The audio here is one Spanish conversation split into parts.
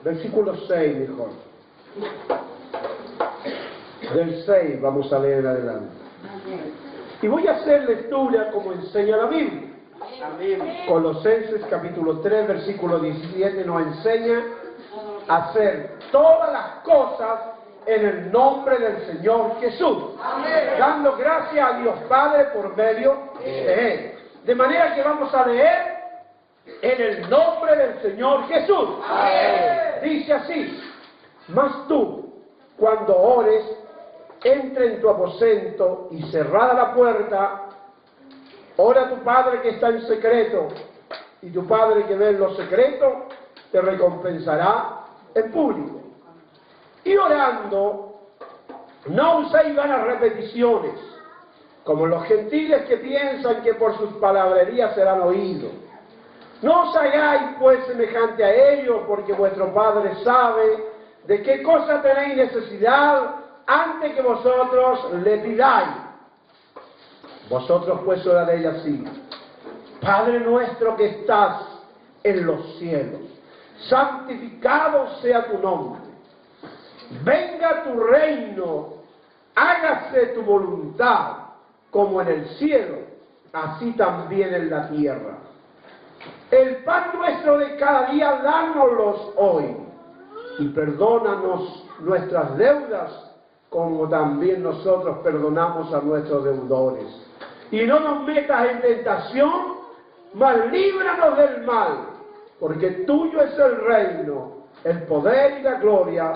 versículo 6 mejor. Del 6 vamos a leer adelante. Y voy a hacer lectura como enseña la Biblia. Colosenses capítulo 3 versículo 17 nos enseña a hacer todas las cosas en el nombre del Señor Jesús, dando gracias a Dios Padre por medio de Él. De manera que vamos a leer en el nombre del Señor Jesús. Dice así: mas tú, cuando ores, entra en tu aposento y cerrada la puerta, ora a tu Padre que está en secreto, y tu Padre que ve en lo secreto te recompensará en público. Y orando, no uséis vanas repeticiones, como los gentiles que piensan que por sus palabrerías serán oídos. No os hagáis pues semejante a ellos, porque vuestro Padre sabe de qué cosa tenéis necesidad antes que vosotros le pidáis. Vosotros pues oraréis así: Padre nuestro que estás en los cielos, santificado sea tu nombre. Venga tu reino, hágase tu voluntad, como en el cielo, así también en la tierra. El pan nuestro de cada día, dánoslos hoy, y perdónanos nuestras deudas, como también nosotros perdonamos a nuestros deudores. Y no nos metas en tentación, mas líbranos del mal, porque tuyo es el reino, el poder y la gloria,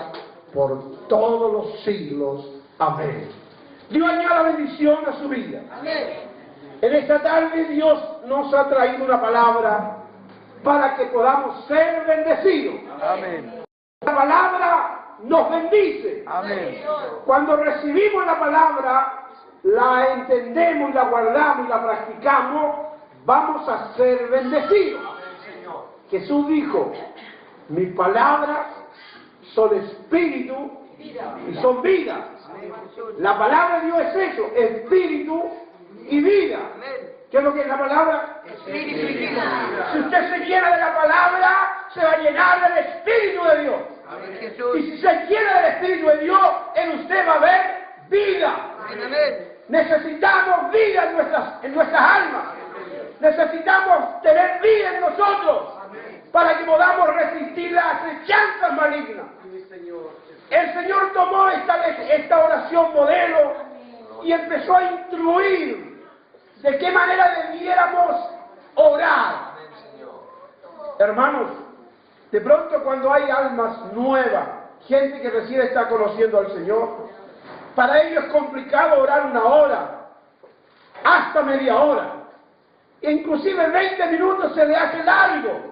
por todos los siglos. Amén. Dios añada bendición a su vida. Amén. En esta tarde Dios nos ha traído una palabra para que podamos ser bendecidos. Amén. La palabra nos bendice. Amén. Cuando recibimos la palabra, la entendemos y la guardamos y la practicamos, vamos a ser bendecidos. Jesús dijo: mis palabras son espíritu y son vida. La palabra de Dios es eso, espíritu y vida. ¿Qué es lo que es la palabra? Espíritu y vida. Si usted se llena de la palabra, se va a llenar del Espíritu de Dios. Y si se llena del Espíritu de Dios, en usted va a haber vida. Necesitamos vida en nuestras almas. Necesitamos tener vida en nosotros para que podamos resistir las acechanzas malignas. El Señor tomó esta oración modelo y empezó a instruir de qué manera debiéramos orar. Hermanos, de pronto cuando hay almas nuevas, gente que recién está conociendo al Señor, para ellos es complicado orar 1 hora, hasta media hora. Inclusive 20 minutos se le hace largo.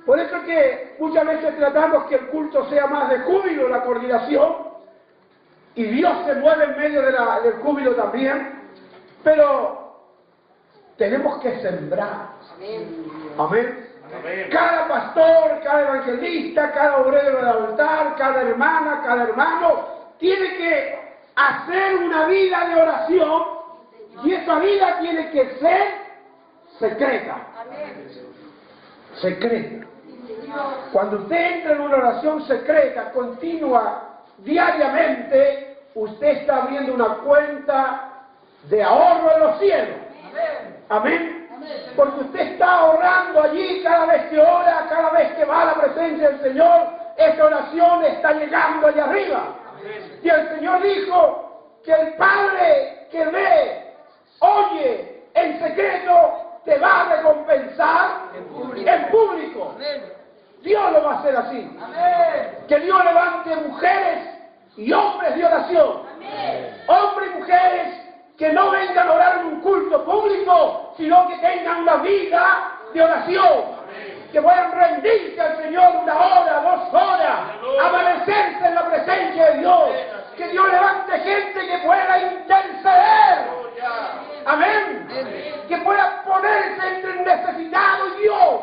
Por eso es que muchas veces tratamos que el culto sea más de júbilo, la coordinación, y Dios se mueve en medio del júbilo también, pero tenemos que sembrar. Amén. Amén. Cada pastor, cada evangelista, cada obrero del altar, cada hermana, cada hermano, tiene que hacer una vida de oración, y esa vida tiene que ser secreta. Secreta. Cuando usted entra en una oración secreta, continua, diariamente, usted está abriendo una cuenta de ahorro en los cielos. Amén. Porque usted está ahorrando allí cada vez que ora, cada vez que va a la presencia del Señor, esa oración está llegando allá arriba. Y el Señor dijo que el Padre que ve, oye en secreto, te va a recompensar en público. Dios lo va a hacer así. Que Dios levante mujeres y hombres de oración. Hombres y mujeres que no vengan a orar en un culto público, sino que tengan una vida de oración. Que puedan rendirse al Señor 1 hora, 2 horas, amanecerse en la presencia de Dios. Que Dios levante gente que pueda interceder. Amén. Que pueda ponerse entre el necesitado y Dios.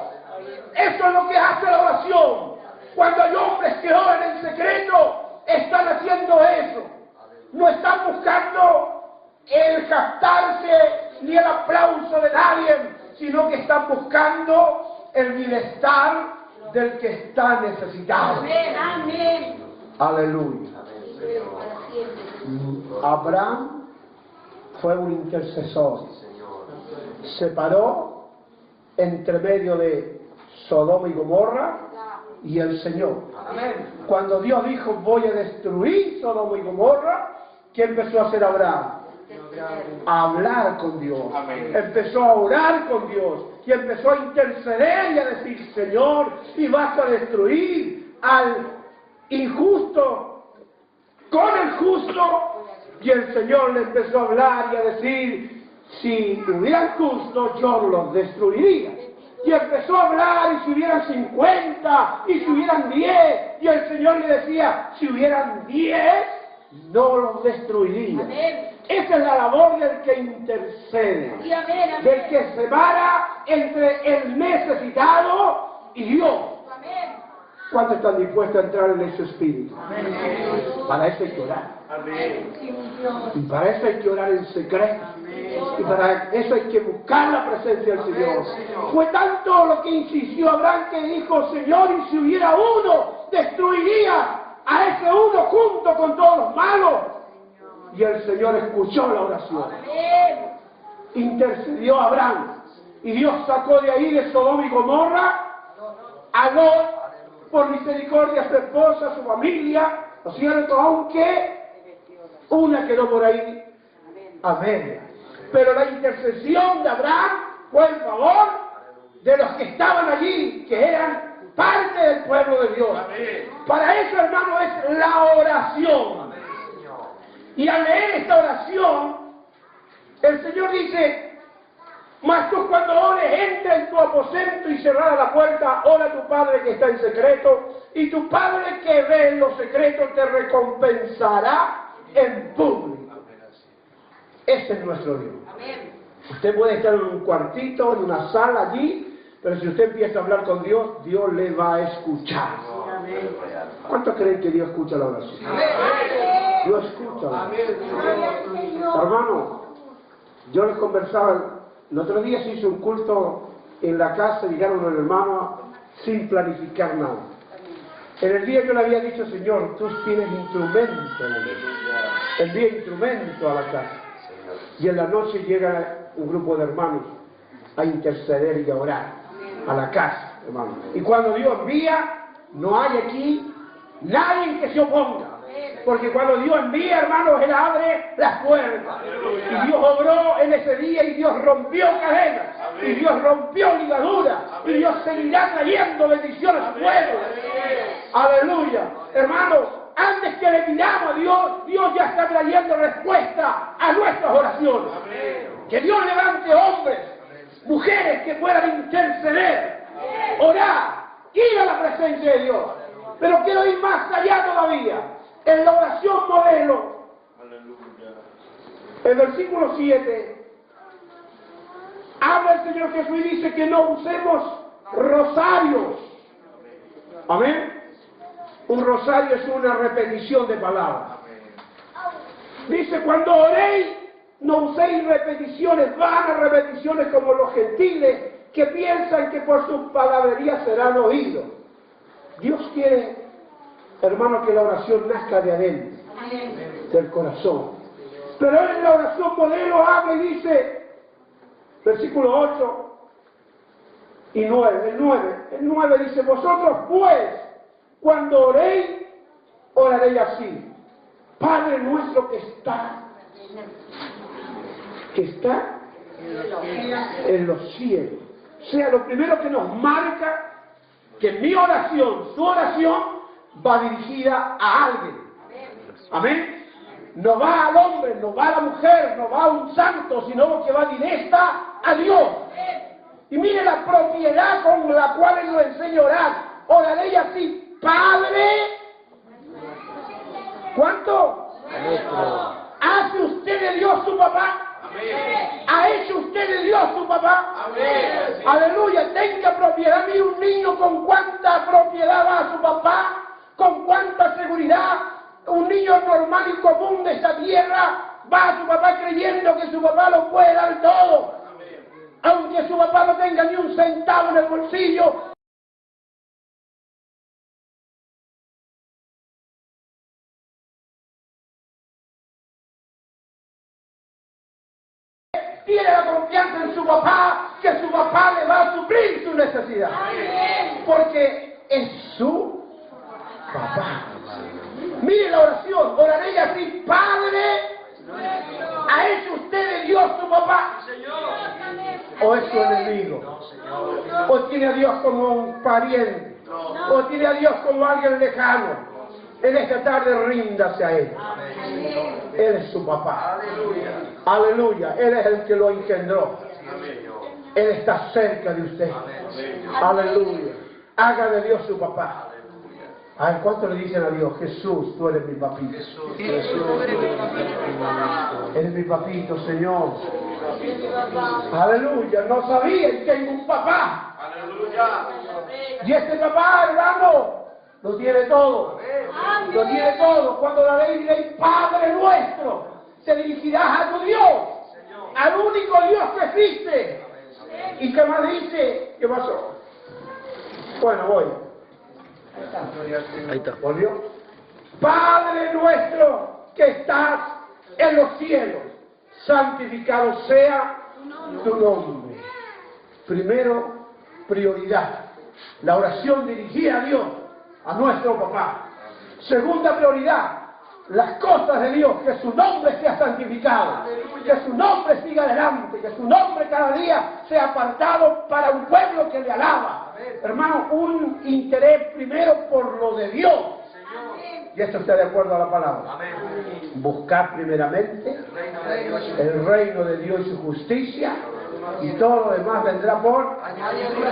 Eso es lo que hace la oración. Cuando hay hombres que oran en secreto, están haciendo eso. No están buscando el jactarse ni el aplauso de nadie, sino que están buscando el bienestar del que está necesitado. Amén, amén. Aleluya. Abraham fue un intercesor. Se paró entre medio de Sodoma y Gomorra y el Señor. Cuando Dios dijo, voy a destruir Sodoma y Gomorra, ¿qué empezó a hacer Abraham? A hablar con Dios. Empezó a orar con Dios y empezó a interceder y a decir, Señor, y vas a destruir al injusto con el justo. Y el Señor le empezó a hablar y a decir, si hubieran justos, yo los destruiría. Y empezó a hablar, y si hubieran 50, y si hubieran 10, y el Señor le decía, si hubieran 10, no los destruiría. Amén. Esa es la labor del que intercede, Sí, amén, amén. del que se para entre el necesitado y Dios. Amén. ¿Cuántos están dispuestos a entrar en ese espíritu? Para eso hay que orar. Y para eso hay que orar en secreto. Y para eso hay que buscar la presencia del Señor. Fue tanto lo que insistió Abraham que dijo, Señor, y si hubiera uno, destruiría a ese uno junto con todos los malos. Y el Señor escuchó la oración. Intercedió a Abraham. Y Dios sacó de ahí, de Sodoma y Gomorra, a Lot, por misericordia a su esposa, a su familia, ¿no es cierto? Aunque una quedó por ahí a media. Pero la intercesión de Abraham fue en favor de los que estaban allí, que eran parte del pueblo de Dios. Para eso, hermano, es la oración. Y al leer esta oración, el Señor dice, mas tú cuando ores, entra en tu aposento y cerrada la puerta, ora a tu Padre que está en secreto, y tu Padre que ve en los secretos te recompensará en público. Ese es nuestro Dios. Usted puede estar en un cuartito, en una sala allí, pero si usted empieza a hablar con Dios, Dios le va a escuchar. ¿Cuántos creen que Dios escucha la oración? Dios escucha la oración. Hermano, yo les conversaba, el otro día se hizo un culto en la casa, llegaron los hermanos sin planificar nada. En el día yo le había dicho, Señor, tú tienes instrumento, envía instrumento a la casa. Y en la noche llega un grupo de hermanos a interceder y a orar a la casa, hermano. Y cuando Dios envía, no hay aquí nadie que se oponga. Porque cuando Dios envía, hermanos, Él abre las puertas. Y Dios obró en ese día y Dios rompió cadenas. Y Dios rompió ligaduras. Y Dios seguirá trayendo bendiciones a su pueblo. Aleluya. Hermanos, antes que le pidamos a Dios, Dios ya está trayendo respuesta a nuestras oraciones. Que Dios levante hombres, mujeres que puedan interceder, orar, ir a la presencia de Dios. Pero quiero ir más allá todavía. En la oración modelo, el versículo 7, habla el Señor Jesús y dice que no usemos rosarios. Amén. Un rosario es una repetición de palabras. Dice, cuando oréis, no uséis repeticiones, vanas repeticiones como los gentiles que piensan que por sus palabrerías serán oídos. Dios quiere, hermano, que la oración nazca de adentro, del corazón. Pero en la oración modelo habla y dice, versículo 8 y 9, el 9 dice, vosotros pues, cuando oréis, oraréis así, Padre nuestro que está en los cielos. O sea, lo primero que nos marca que mi oración, su oración, va dirigida a alguien. Amén. No va al hombre, no va a la mujer, no va a un santo, sino que va directa a Dios. Y mire la propiedad con la cual Él nos enseña a orar. Oraré así, Padre. ¿Cuánto? ¿Hace usted de Dios su papá? ¿Ha hecho usted de Dios su papá? Amén. Aleluya, tenga propiedad. Mire un niño con cuánta propiedad va a su papá, con cuánta seguridad. Un niño normal y común de esta tierra va a su papá creyendo que su papá lo puede dar todo. Aunque su papá no tenga ni un centavo en el bolsillo, tiene la confianza en su papá, que su papá le va a suplir su necesidad. Porque es su papá. Mire la oración, oraré así: Padre, ¿ha hecho usted de Dios su papá? ¿O es su enemigo? ¿O tiene a Dios como un pariente? ¿O tiene a Dios como alguien lejano? En esta tarde ríndase a Él. Él es su papá. Aleluya. Él es el que lo engendró. Él está cerca de usted. Aleluya. Haga de Dios su papá. A ver, ¿cuánto le dicen a Dios? Jesús, tú eres mi papito. Eres mi papito, Señor. Aleluya. No sabía que tengo un papá. Y este papá, hermano, lo tiene todo. Lo tiene todo. Cuando la ley dice Padre nuestro, te dirigirás a tu Dios, al único Dios que existe. ¿Y qué más dice? ¿Qué pasó? Bueno, voy. Ahí está. ¿Volvió? Padre nuestro que estás en los cielos, santificado sea tu nombre. Primero, prioridad. La oración dirigida a Dios, a nuestro papá. Segunda prioridad, las cosas de Dios, que su nombre sea santificado, que su nombre siga adelante, que su nombre cada día sea apartado para un pueblo que le alaba. Hermano, un interés primero por lo de Dios. Y esto está de acuerdo a la palabra. Buscar primeramente el reino de Dios y su justicia, y todo lo demás vendrá por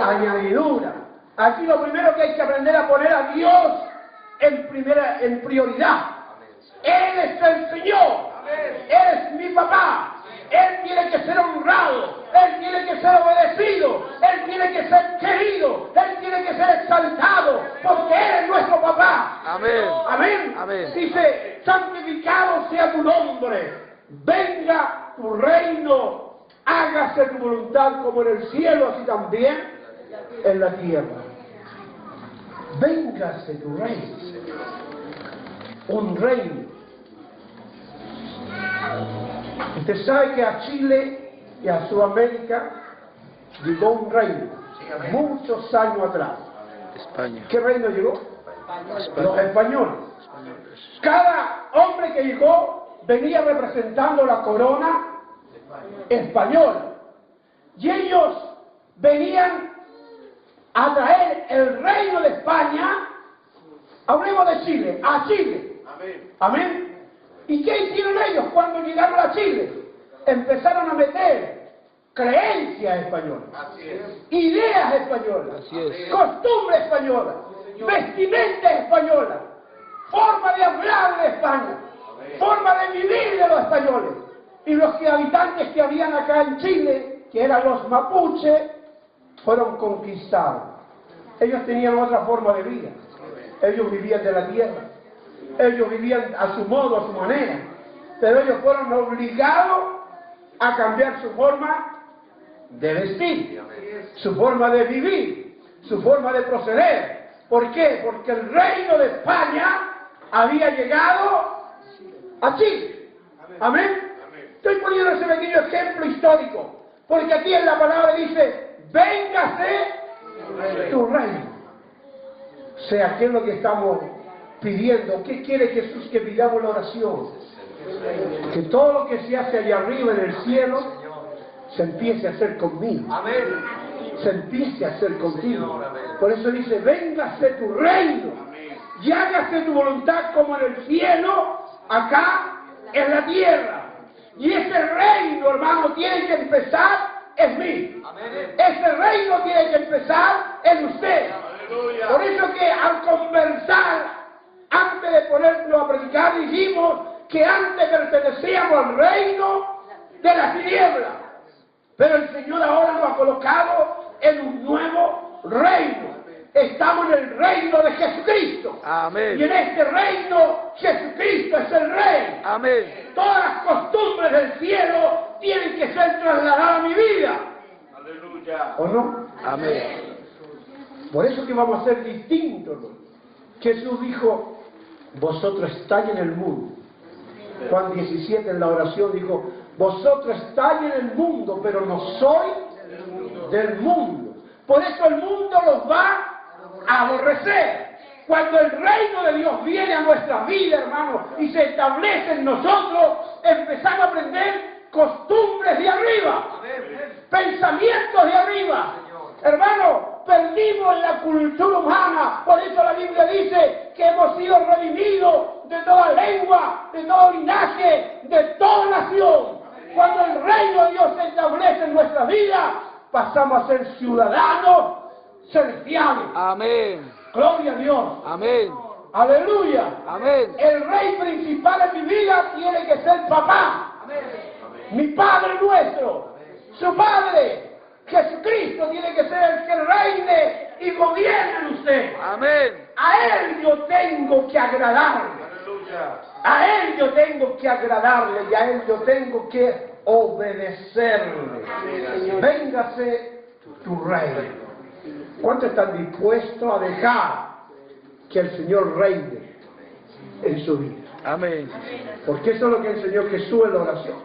añadidura. Aquí lo primero que hay que aprender a poner a Dios en prioridad. Él es el Señor. Él es mi papá. Él tiene que ser honrado. Él tiene que ser obedecido. Él tiene que ser querido. Él tiene que ser exaltado. Porque Él es nuestro papá. Amén. Amén. Amén. Dice: santificado sea tu nombre. Venga tu reino. Hágase tu voluntad como en el cielo, así también en la tierra. Véngase tu reino. Un reino. Usted sabe que a Chile y a Sudamérica llegó un reino muchos años atrás. España. ¿Qué reino llegó? España. Los españoles. Cada hombre que llegó venía representando la corona española. Y ellos venían a traer el reino de España, hablemos de Chile, a Chile. Amén. ¿Y qué hicieron ellos cuando llegaron a Chile? Empezaron a meter creencias españolas, ideas españolas, costumbres españolas, vestimenta española, forma de hablar de España, forma de vivir de los españoles. Y los habitantes que habían acá en Chile, que eran los mapuches, fueron conquistados. Ellos tenían otra forma de vida. Ellos vivían de la tierra. Ellos vivían a su modo, a su manera. Pero ellos fueron obligados a cambiar su forma de vestir, su forma de vivir, su forma de proceder. ¿Por qué? Porque el reino de España había llegado a Chile. Amén. Estoy poniendo ese pequeño ejemplo histórico, porque aquí en la palabra dice: véngase tu reino. O sea, ¿qué es lo que estamos pidiendo? ¿Qué quiere Jesús que pidamos la oración? Que todo lo que se hace allá arriba en el cielo se empiece a hacer conmigo. Se empiece a hacer contigo. Por eso dice: véngase tu reino y hágase tu voluntad como en el cielo, acá en la tierra. Y ese reino, hermano, tiene que empezar en mí. Ese reino tiene que empezar en usted. Por eso que al conversar, antes de ponerlo a predicar, dijimos que antes pertenecíamos al reino de las tinieblas. Pero el Señor ahora nos ha colocado en un nuevo reino. Estamos en el reino de Jesucristo. Amén. Y en este reino, Jesucristo es el Rey. Amén. Todas las costumbres del cielo tienen que ser trasladadas a mi vida. Aleluya. ¿O no? Amén. Por eso que vamos a ser distintos, ¿no? Jesús dijo: vosotros estáis en el mundo. Juan 17 en la oración dijo: Vosotros estáis en el mundo, pero no sois del mundo. Por eso el mundo los va a aborrecer. Cuando el reino de Dios viene a nuestra vida, hermanos, y se establece en nosotros, empezamos a aprender costumbres de arriba, pensamientos de arriba. Hermano, perdimos la cultura humana, por eso la Biblia dice que hemos sido redimidos de toda lengua, de todo linaje, de toda nación. Cuando el reino de Dios se establece en nuestra vida, pasamos a ser ciudadanos celestiales. Amén. Gloria a Dios. Amén. Aleluya. Amén. El rey principal en mi vida tiene que ser papá. Mi Padre nuestro. Su Padre, Jesucristo, tiene que ser el que reine y gobierne en usted. Amén. A Él yo tengo que agradarle. A Él yo tengo que agradarle y a Él yo tengo que obedecerle. Véngase tu reino. ¿Cuántos están dispuestos a dejar que el Señor reine en su vida? Amén. Porque eso es lo que enseñó Jesús en la oración.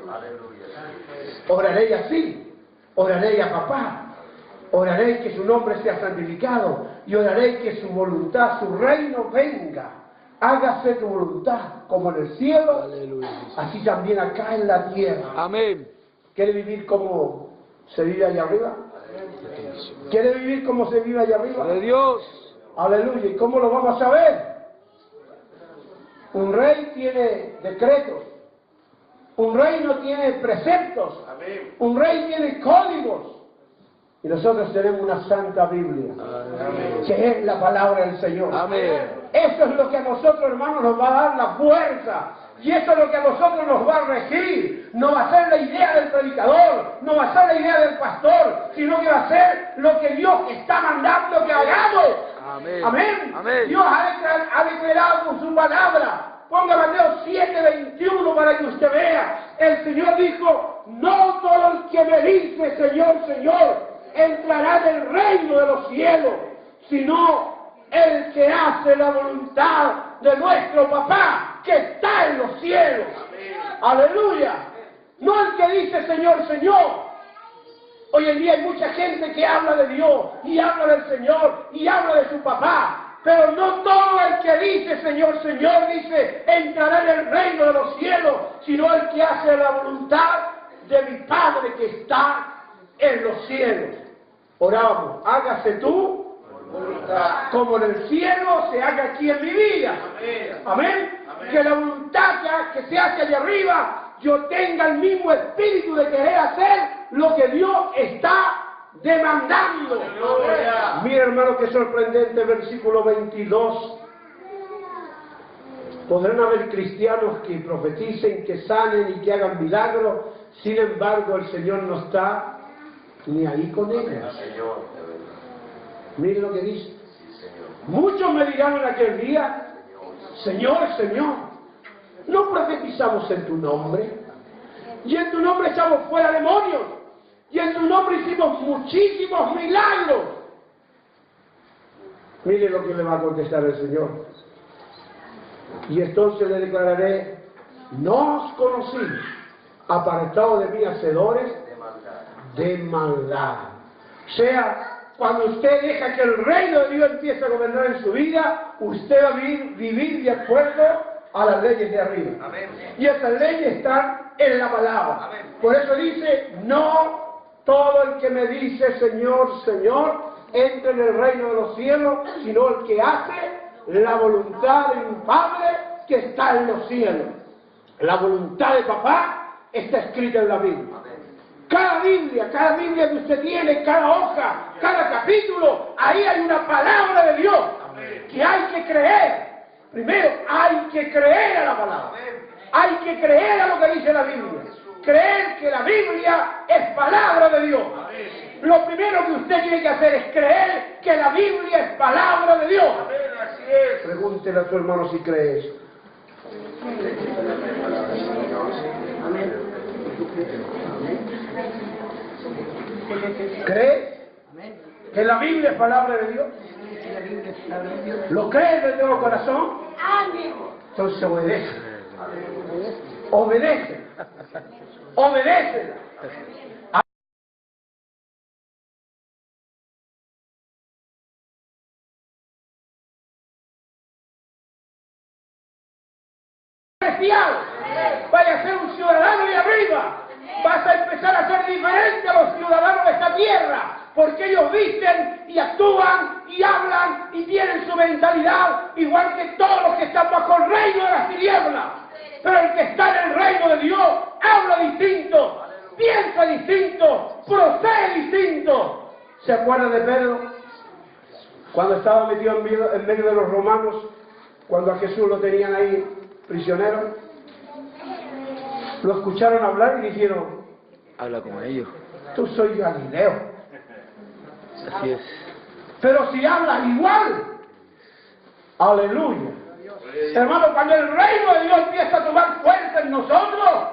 Oraré así, oraré a papá, oraré que su nombre sea santificado y oraré que su voluntad, su reino venga. Hágase tu voluntad como en el cielo, Aleluya. así también acá en la tierra. Amén. ¿Quiere vivir como se vive allá arriba? ¿Quiere vivir como se vive allá arriba? De Dios. Aleluya. ¿Y cómo lo vamos a saber? Un rey tiene decretos. Un rey no tiene preceptos. Un rey tiene códigos. Y nosotros tenemos una santa Biblia, que es la palabra del Señor. Amén. Eso es lo que a nosotros, hermanos, nos va a dar la fuerza. Y eso es lo que a nosotros nos va a regir. No va a ser la idea del predicador, no va a ser la idea del pastor, sino que va a ser lo que Dios está mandando que hagamos. Amén. Amén. Amén. Dios ha declarado con su palabra. Ponga Mateo 7:21 para que usted vea. El Señor dijo, no todo el que me dice Señor, Señor, entrará en el reino de los cielos, sino el que hace la voluntad de nuestro papá que está en los cielos. Aleluya. No el que dice Señor, Señor. Hoy en día hay mucha gente que habla de Dios y habla del Señor y habla de su papá, pero no todo el que dice Señor, Señor, dice entrará en el reino de los cielos, sino el que hace la voluntad de mi Padre que está en los cielos. Oramos, hágase tú como en el cielo se haga aquí en mi vida. Amén. Que la voluntad que se hace allá arriba, yo tenga el mismo espíritu de querer hacer lo que Dios está demandando. Mira, hermano, qué sorprendente versículo 22. Podrán haber cristianos que profeticen, que sanen y que hagan milagros, sin embargo el Señor no está ni ahí con ellos. Miren lo que dice. Muchos me dirán en aquel día, Señor, Señor, ¿no profetizamos en tu nombre? Y en tu nombre echamos fuera demonios. Y en tu nombre hicimos muchísimos milagros. Mire lo que le va a contestar el Señor. Y entonces le declararé, no os conocí, apartados de mí, hacedores de maldad. O sea, cuando usted deja que el reino de Dios empiece a gobernar en su vida, usted va a vivir de acuerdo a las leyes de arriba. Amén. Y esas leyes están en la palabra. Amén. Por eso dice, no todo el que me dice Señor, Señor, entre en el reino de los cielos, sino el que hace la voluntad de mi Padre que está en los cielos. La voluntad de papá está escrita en la Biblia. Cada Biblia que usted tiene, cada hoja, cada capítulo, ahí hay una palabra de Dios que hay que creer. Primero, hay que creer a la palabra. Hay que creer a lo que dice la Biblia. Creer que la Biblia es palabra de Dios. Lo primero que usted tiene que hacer es creer que la Biblia es palabra de Dios. Pregúntele a tu hermano si cree eso. ¿Cree que la Biblia es palabra de Dios? ¿Lo cree de todo corazón? Entonces obedece. Obedece. Obedece. Especial. Vaya a ser un ciudadano de arriba. Vas a empezar a ser diferente a los ciudadanos de esta tierra, porque ellos visten y actúan y hablan y tienen su mentalidad igual que todos los que están bajo el reino de las tinieblas. Pero el que está en el reino de Dios habla distinto, piensa distinto, procede distinto. ¿Se acuerda de Pedro? Cuando estaba metido en medio de los romanos, cuando a Jesús lo tenían ahí prisionero, lo escucharon hablar y dijeron: Habla como ellos. tú soy Galileo. Así es. Pero si hablas igual, aleluya. Hermano, cuando el reino de Dios empieza a tomar fuerza en nosotros,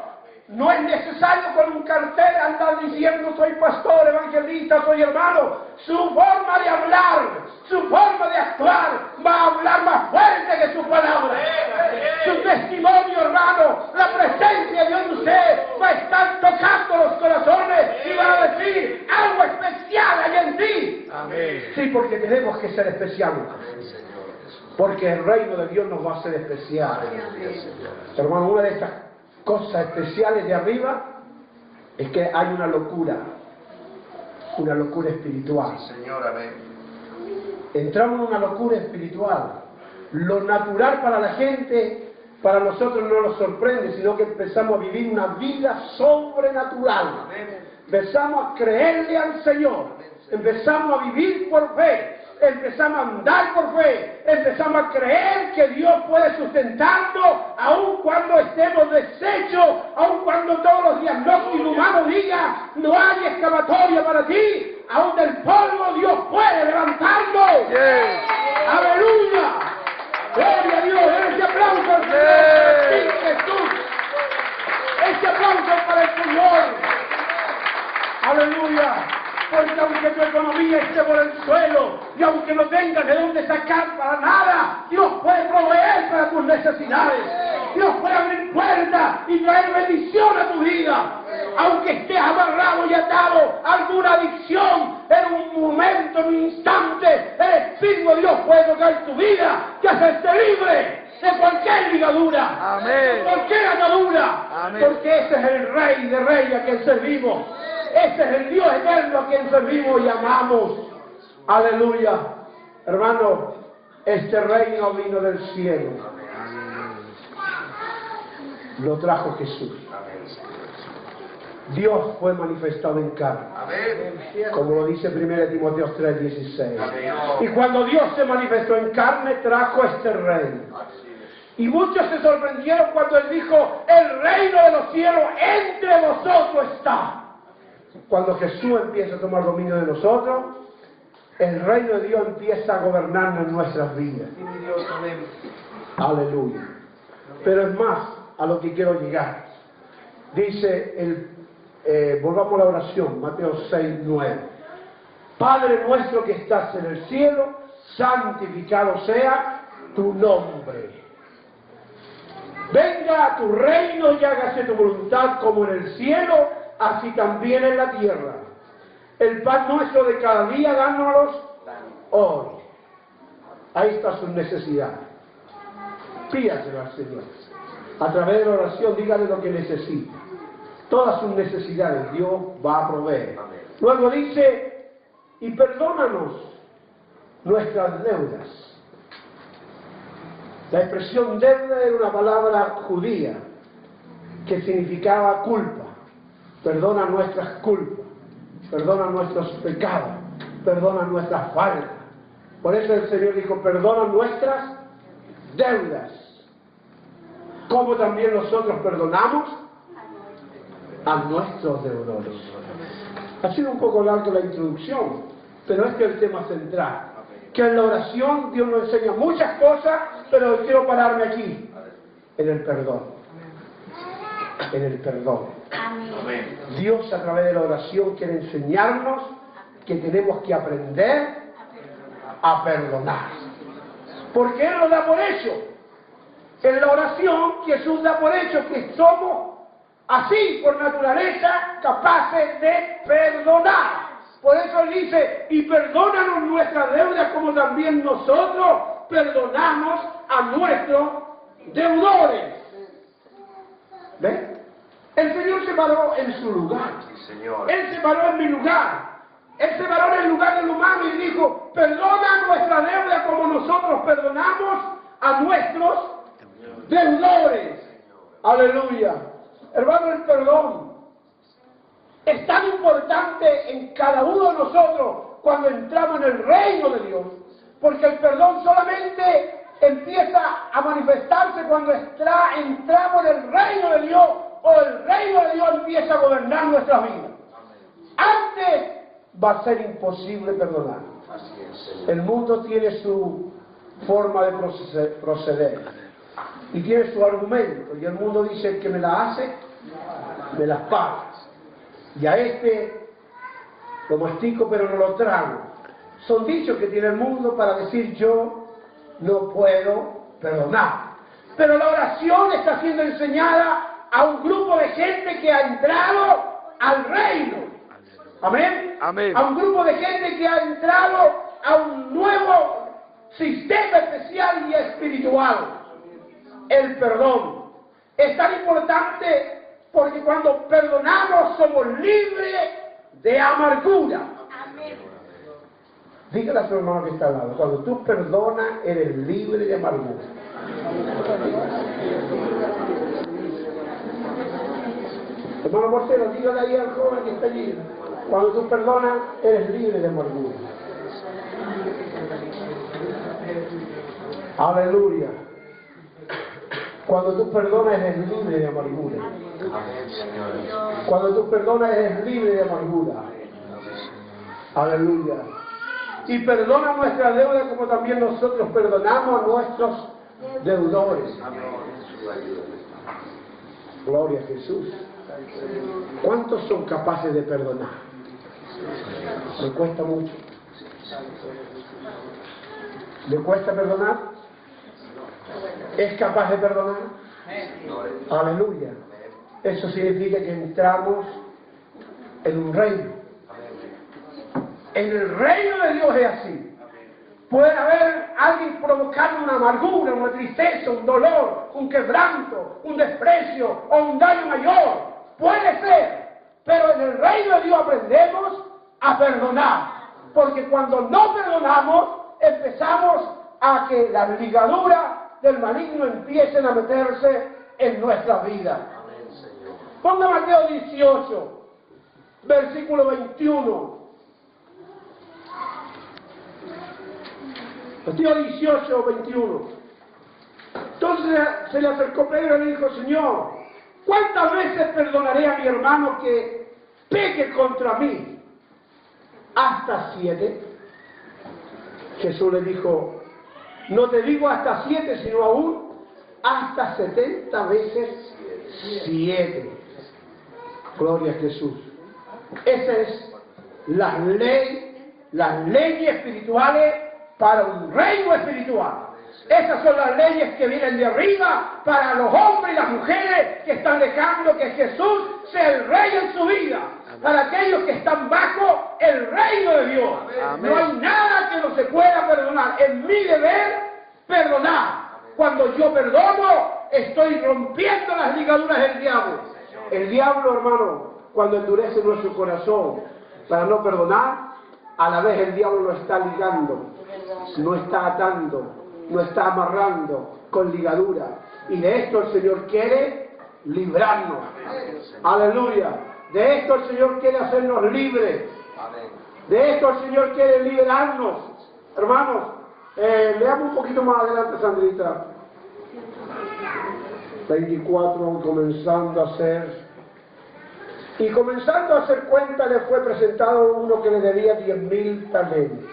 no es necesario con un cartel andar diciendo soy pastor, evangelista, soy hermano. Su forma de hablar, su forma de actuar va a hablar más fuerte que su palabra. Su testimonio, hermano, la presencia de Dios en usted va a estar tocando los corazones y va a decir algo especial hay en ti. Amén. Sí, porque tenemos que ser especiales. Porque el reino de Dios nos va a hacer especial. Hermano, una de estas cosas especiales de arriba es que hay una locura espiritual. Señor, amén. Entramos en una locura espiritual. Lo natural para la gente, para nosotros no nos sorprende, sino que empezamos a vivir una vida sobrenatural. Empezamos a creerle al Señor, empezamos a vivir por fe, empezamos a andar por fe, empezamos a creer que Dios puede sustentarnos, aun cuando estemos deshechos, aun cuando todos los diagnósticos humanos digan no hay escapatoria para ti, aun del polvo Dios puede levantarnos. Yeah. ¡Aleluya! ¡Gloria a Dios! ¡Ese aplauso al Señor! ¡Sí, Jesús! ¡Ese aplauso para el Señor! ¡Aleluya! Porque aunque tu economía esté por el suelo y aunque no tengas de dónde sacar para nada, Dios puede proveer para tus necesidades. Dios puede abrir puertas y traer bendición a tu vida. Aunque estés amarrado y atado a alguna adicción, en un momento, en un instante, el Espíritu de Dios puede tocar tu vida y hacerte libre de cualquier ligadura, Amén. de cualquier atadura. Amén. Porque ese es el Rey de Reyes a quien servimos. Ese es el Dios eterno a quien servimos y amamos. Aleluya. Hermano, este reino vino del cielo. Lo trajo Jesús. Dios fue manifestado en carne. Como lo dice 1 Timoteo 3:16. Y cuando Dios se manifestó en carne, trajo este reino. Y muchos se sorprendieron cuando Él dijo, el reino de los cielos entre vosotros está. Cuando Jesús empieza a tomar dominio de nosotros, el reino de Dios empieza a gobernarnos en nuestras vidas. Aleluya. Pero es más a lo que quiero llegar. Dice, volvamos a la oración, Mateo 6:9. Padre nuestro que estás en el cielo, santificado sea tu nombre. Venga a tu reino y hágase tu voluntad como en el cielo, así también en la tierra. El pan nuestro de cada día, dánoslo hoy. Ahí está su necesidad. Pídaselo al Señor. A través de la oración, dígale lo que necesita. Todas sus necesidades Dios va a proveer. Luego dice, y perdónanos nuestras deudas. La expresión deuda era una palabra judía que significaba culpa. Perdona nuestras culpas, perdona nuestros pecados, perdona nuestras faltas. Por eso el Señor dijo, perdona nuestras deudas, como también nosotros perdonamos a nuestros deudores. Ha sido un poco larga la introducción, pero este es el tema central. Que en la oración Dios nos enseña muchas cosas, pero quiero pararme aquí, en el perdón. En el perdón. Dios a través de la oración quiere enseñarnos que tenemos que aprender a perdonar. Porque Él lo da por hecho. En la oración Jesús da por hecho que somos así por naturaleza capaces de perdonar. Por eso Él dice, y perdónanos nuestras deudas como también nosotros perdonamos a nuestros deudores. ¿Ven? El Señor se paró en su lugar. Él se paró en mi lugar. Él se paró en el lugar del humano y dijo, perdona nuestra deuda como nosotros perdonamos a nuestros deudores. Aleluya. Hermano, el perdón es tan importante en cada uno de nosotros cuando entramos en el reino de Dios, porque el perdón solamente empieza a manifestarse cuando entramos en el reino de Dios, o el reino de Dios empieza a gobernar nuestra vida. Antes va a ser imposible perdonar. El mundo tiene su forma de proceder y tiene su argumento, y el mundo dice, el que me la hace, me las paga. Y a este lo mastico pero no lo trago. Son dichos que tiene el mundo para decir yo no puedo perdonar. Pero la oración está siendo enseñada a un grupo de gente que ha entrado al reino. Amén. Amén. A un grupo de gente que ha entrado a un nuevo sistema especial y espiritual. El perdón es tan importante porque cuando perdonamos somos libres de amargura. Amén. Dígale a su hermano que está al lado, cuando tú perdonas eres libre de amargura. Hermano Marcelo, dígale ahí al joven que está allí, cuando tú perdonas eres libre de amargura. Aleluya. Cuando tú perdonas eres libre de amargura. Cuando tú perdonas eres libre de amargura. Aleluya. Y perdona nuestras deudas como también nosotros perdonamos a nuestros deudores. Gloria a Jesús. ¿Cuántos son capaces de perdonar? Me cuesta mucho. ¿Le cuesta perdonar? ¿Es capaz de perdonar? Aleluya. Eso significa que entramos en un reino. En el reino de Dios es así. Puede haber alguien provocando una amargura, una tristeza, un dolor, un quebranto, un desprecio o un daño mayor. Puede ser. Pero en el reino de Dios aprendemos a perdonar. Porque cuando no perdonamos, empezamos a que las ligaduras del maligno empiecen a meterse en nuestra vida. Ponga Mateo 18, versículo 21. Mateo 18, 21. Entonces se le acercó Pedro y le dijo, Señor, ¿cuántas veces perdonaré a mi hermano que peque contra mí? ¿Hasta 7? Jesús le dijo, no te digo hasta 7, sino aún hasta 70 veces 7. Gloria a Jesús. Esa es las leyes espirituales para un reino espiritual. Esas son las leyes que vienen de arriba para los hombres y las mujeres que están dejando que Jesús sea el rey en su vida. Para aquellos que están bajo el reino de Dios. Amén. No hay nada que no se pueda perdonar. Es mi deber perdonar. Cuando yo perdono, estoy rompiendo las ligaduras del diablo. El diablo, hermano, cuando endurece nuestro corazón para no perdonar, a la vez el diablo lo está ligando, no está atando, no está amarrando con ligadura. Y de esto el Señor quiere librarnos. Aleluya. De esto el Señor quiere hacernos libres. De esto el Señor quiere liberarnos. Hermanos, leamos un poquito más adelante, Sandrita. 24, comenzando a hacer. Y comenzando a hacer cuenta, le fue presentado uno que le debía 10,000 talentos.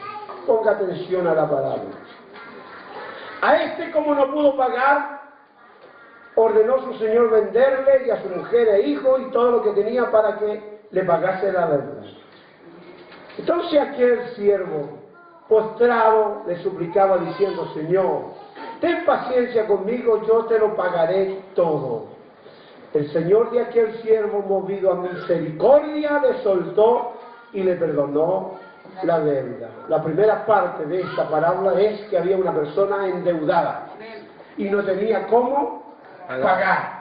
Ponga atención a la palabra. A este, como no pudo pagar, ordenó su señor venderle y a su mujer e hijo y todo lo que tenía para que le pagase la deuda. Entonces aquel siervo, postrado, le suplicaba diciendo, Señor, ten paciencia conmigo, yo te lo pagaré todo. El Señor de aquel siervo, movido a misericordia, le soltó y le perdonó la deuda. La primera parte de esta parábola es que había una persona endeudada y no tenía cómo pagar.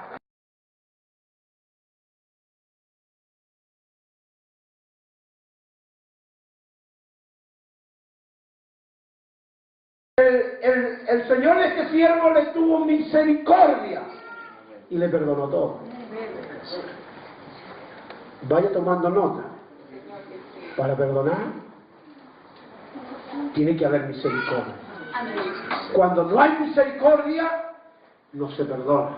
El Señor de este siervo le tuvo misericordia y le perdonó todo. Vaya tomando nota. Para perdonar tiene que haber misericordia. Cuando no hay misericordia, no se perdona.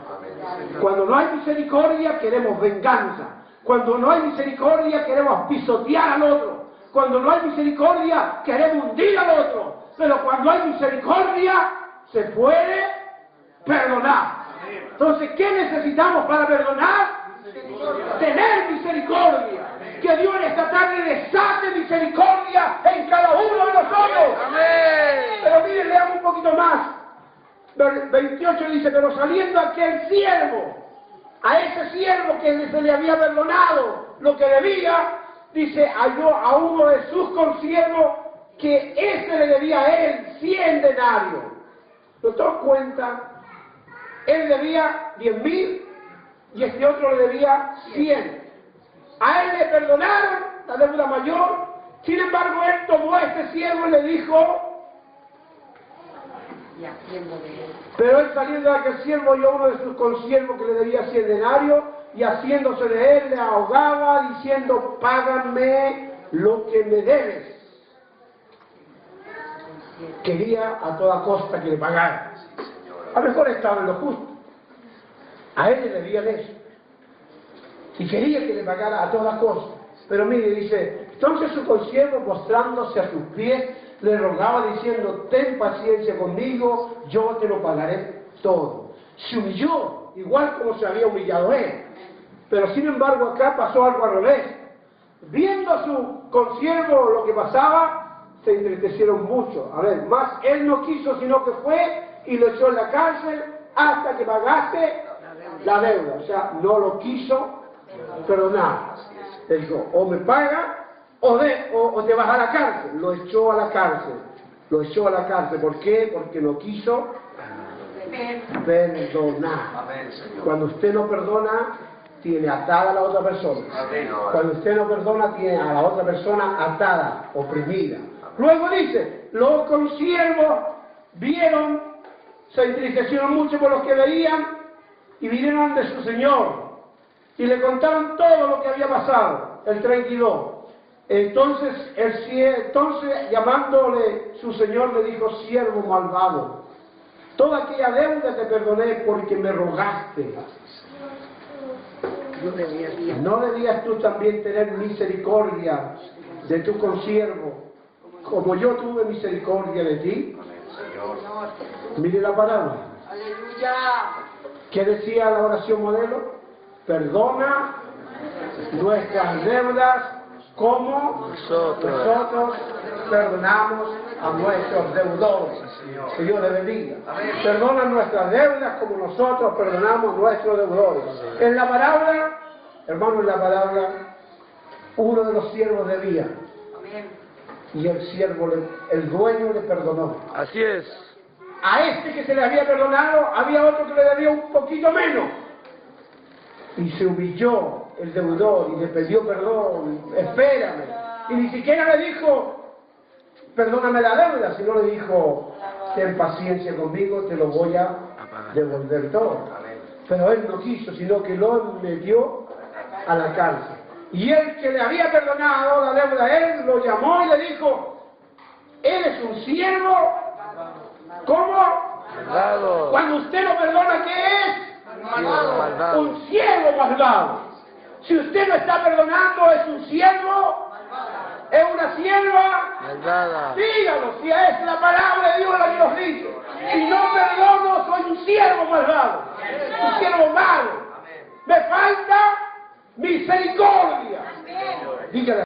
Cuando no hay misericordia, queremos venganza. Cuando no hay misericordia, queremos pisotear al otro. Cuando no hay misericordia, queremos hundir al otro. Pero cuando hay misericordia, se puede perdonar. Entonces, ¿qué necesitamos para perdonar? Tener misericordia. Que Dios en esta tarde desate misericordia en cada uno de nosotros. Pero miren, leamos un poquito más. 28 dice, pero saliendo aquel siervo, a ese siervo que se le había perdonado lo que debía, dice, halló a uno de sus consiervos que ese le debía a él 100 denarios. ¿Nos damos cuenta? Él debía 10.000 y este otro le debía 100. A él le perdonaron la deuda mayor, sin embargo él tomó a este siervo y le dijo, pero él saliendo de aquel siervo halló a uno de sus consiervos que le debía 100 denarios y haciéndose de él le ahogaba diciendo, págame lo que me debes. Quería a toda costa que le pagara. A lo mejor estaba en lo justo. A él le debían eso. Y quería que le pagara a toda costa. Pero mire, dice, entonces su consiervo postrándose a sus pies, le rogaba diciendo, ten paciencia conmigo, yo te lo pagaré todo. Se humilló, igual como se había humillado él. Pero sin embargo acá pasó algo al revés. Viendo a su consiervo lo que pasaba, se entristecieron mucho. A ver, más él no quiso, sino que fue y lo echó en la cárcel hasta que pagase la deuda. O sea, no lo quiso perdonar. Le dijo, o me paga o te vas a la cárcel. Lo echó a la cárcel. Lo echó a la cárcel. ¿Por qué? Porque no quiso perdonar. Cuando usted no perdona, tiene atada a la otra persona. Cuando usted no perdona, tiene a la otra persona atada, oprimida. Luego dice, los consiervos vieron, se entristecieron mucho por los que veían y vinieron de su señor y le contaron todo lo que había pasado. El 32. Entonces llamándole su señor le dijo, siervo malvado, toda aquella deuda te perdoné porque me rogaste. ¿No debías tú también tener misericordia de tu consiervo, como yo tuve misericordia de ti? Mire la palabra. ¿Qué decía la oración modelo? Perdona nuestras deudas como nosotros perdonamos a nuestros deudores. Que Dios le bendiga. Perdona nuestras deudas como nosotros perdonamos a nuestros deudores. En la palabra, hermano, en la palabra, uno de los siervos debía. Y el siervo, el dueño le perdonó. Así es. A este que se le había perdonado, había otro que le debía un poquito menos. Y se humilló el deudor y le pidió perdón, espérame. Y ni siquiera le dijo, perdóname la deuda, sino le dijo, ten paciencia conmigo, te lo voy a devolver todo. Pero él no quiso, sino que lo metió a la cárcel. Y el que le había perdonado la deuda a él, lo llamó y le dijo, eres un siervo, ¿cómo? Malvado. Cuando usted lo perdona, ¿qué es? Malvado. Un siervo malvado. Si usted no está perdonando, es un siervo, es una sierva Malvada. Dígalo, si es la palabra de Dios la que nos dice. Si no perdono, soy un siervo malvado, un siervo malo. Me falta misericordia. Dígale.